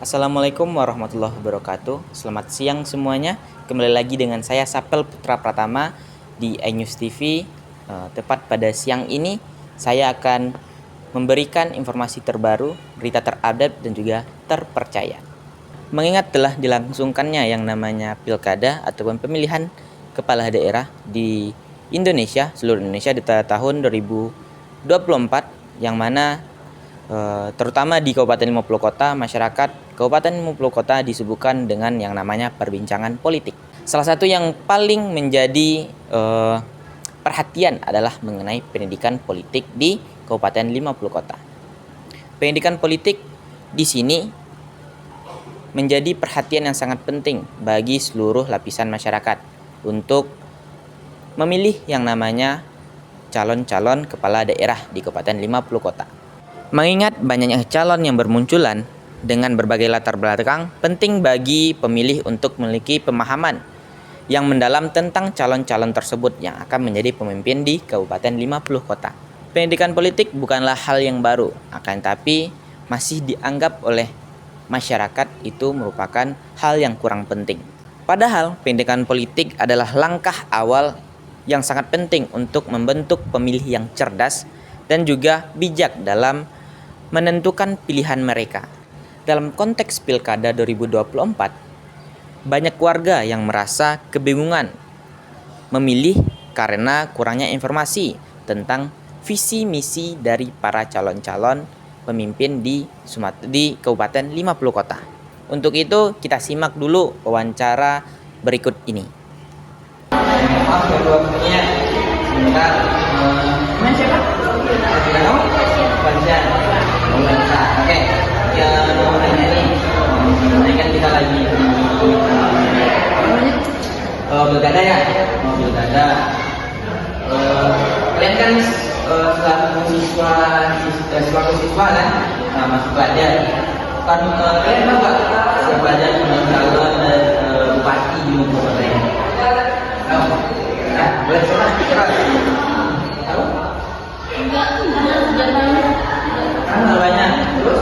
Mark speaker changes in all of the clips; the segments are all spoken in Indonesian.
Speaker 1: Assalamualaikum warahmatullahi wabarakatuh. Selamat siang semuanya. Kembali lagi dengan saya Sapel Putra Pratama di iNews TV. Tepat pada siang ini saya akan memberikan informasi terbaru, berita terupdate dan juga terpercaya. Mengingat telah dilangsungkannya yang namanya pilkada ataupun pemilihan kepala daerah di Indonesia, seluruh Indonesia di tahun 2024, yang mana terutama di Kabupaten 50 Kota, masyarakat Kabupaten 50 Kota disibukkan dengan yang namanya perbincangan politik. Salah satu yang paling menjadi perhatian adalah mengenai pendidikan politik di Kabupaten 50 Kota. Pendidikan politik di sini menjadi perhatian yang sangat penting bagi seluruh lapisan masyarakat untuk memilih yang namanya calon-calon kepala daerah di Kabupaten 50 Kota. Mengingat banyaknya calon yang bermunculan dengan berbagai latar belakang, penting bagi pemilih untuk memiliki pemahaman yang mendalam tentang calon-calon tersebut yang akan menjadi pemimpin di Kabupaten 50 Kota. Pendidikan politik bukanlah hal yang baru, akan tetapi masih dianggap oleh masyarakat itu merupakan hal yang kurang penting. Padahal pendidikan politik adalah langkah awal yang sangat penting untuk membentuk pemilih yang cerdas dan juga bijak dalam menentukan pilihan mereka. Dalam konteks Pilkada 2024, banyak warga yang merasa kebingungan memilih karena kurangnya informasi tentang visi misi dari para calon-calon pemimpin di Kabupaten 50 Kota. Untuk itu, kita simak dulu wawancara berikut ini. Maaf ya waktunya. Sebentar. Mana siapa? Bajan. Oke. Ya, namanya nih. Ini kan kita lagi pilkada ya. Pilkada. Kalian kan selaku siswa kan, masuk pelajar. Kan kalian tahu nggak siapa aja calon bupati di Bogor Kota ini? Tahu? Nah, boleh coba cepat. Tahu?
Speaker 2: Enggak banyak.
Speaker 1: Kan banyak. Terus?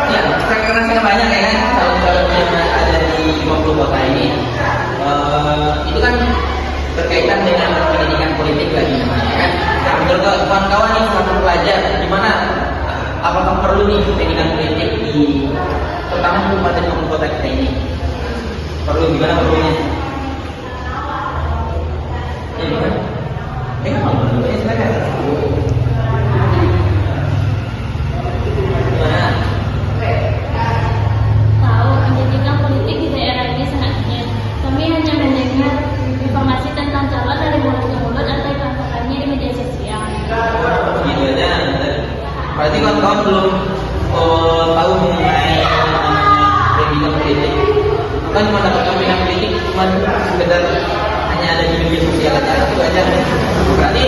Speaker 1: Ya, karena sangat banyak ya kan calon-calon yang ada di 50 kota ini. Itu kan berkaitan dengan pendidikan politik lagi namanya kan. Nah, menurut kawan-kawan yang selaku pelajar, gimana? Apakah perlu nih pendidikan politik di terutama Kabupaten 50 Kota kita ini? Perlu, gimana perlunya? Ya gimana? Ngomong dulu ya, silakan. Gimana?
Speaker 2: Tahu pendidikan politik di daerah ini sangat minim. Kami hanya mendengar informasi tentang calon dari mulut ke mulut atau iklan-iklannya di media sosial.
Speaker 1: Gitu aja. Berarti kawan-kawan belum tahu mengenai pendidikan politik. Kan cuma dapat pendidikan politik cuma sekedar hanya ada di media sosial aja, itu aja. Berarti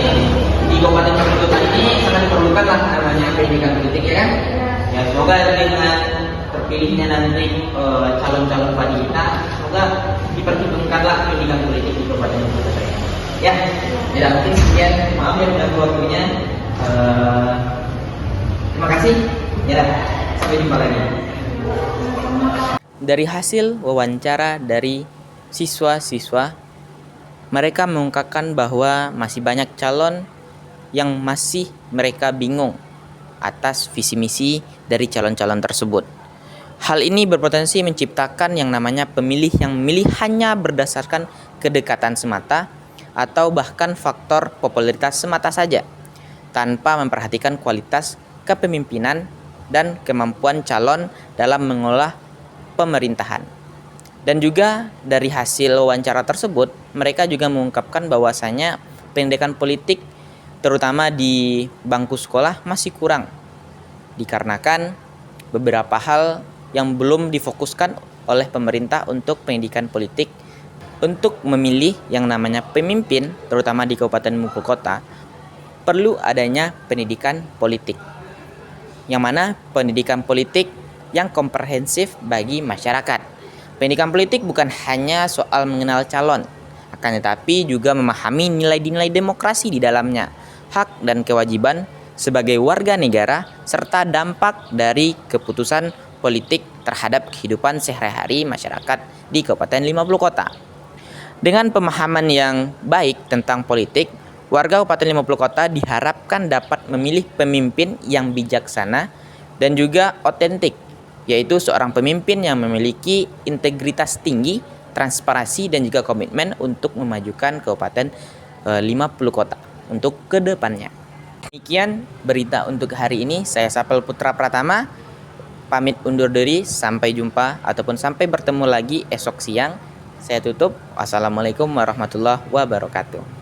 Speaker 1: di Kabupaten Kota ini sangat diperlukan lah namanya pendidikan politik ya kan? Ya semoga dengan terpilihnya nanti calon-calon padi kita, semoga diperhitungkanlah pendidikan politik di Kabupaten Kota ini. Ya, tidak mungkin sekian. Maaf ya mengganggu waktunya. Terima kasih. Ya, sampai jumpa lagi. Dari hasil wawancara dari siswa-siswa, mereka mengungkapkan bahwa masih banyak calon yang masih mereka bingung atas visi misi dari calon-calon tersebut. Hal ini berpotensi menciptakan yang namanya pemilih yang memilih hanya berdasarkan kedekatan semata atau bahkan faktor popularitas semata saja, tanpa memperhatikan kualitas kepemimpinan dan kemampuan calon dalam mengelola pemerintahan. Dan juga dari hasil wawancara tersebut, mereka juga mengungkapkan bahwasanya pendidikan politik terutama di bangku sekolah masih kurang, dikarenakan beberapa hal yang belum difokuskan oleh pemerintah untuk pendidikan politik. Untuk memilih yang namanya pemimpin, terutama di Kabupaten 50 Kota, perlu adanya pendidikan politik, yang mana pendidikan politik yang komprehensif bagi masyarakat. Pendidikan politik bukan hanya soal mengenal calon, akan tetapi juga memahami nilai-nilai demokrasi di dalamnya, hak dan kewajiban sebagai warga negara serta dampak dari keputusan politik terhadap kehidupan sehari-hari masyarakat di Kabupaten 50 Kota. Dengan pemahaman yang baik tentang politik, warga Kabupaten 50 Kota diharapkan dapat memilih pemimpin yang bijaksana dan juga otentik, yaitu seorang pemimpin yang memiliki integritas tinggi, transparansi dan juga komitmen untuk memajukan Kabupaten 50 Kota untuk kedepannya. Demikian berita untuk hari ini. Saya Sapel Putra Pratama, pamit undur diri. Sampai jumpa ataupun sampai bertemu lagi esok siang. Saya tutup. Wassalamualaikum warahmatullahi wabarakatuh.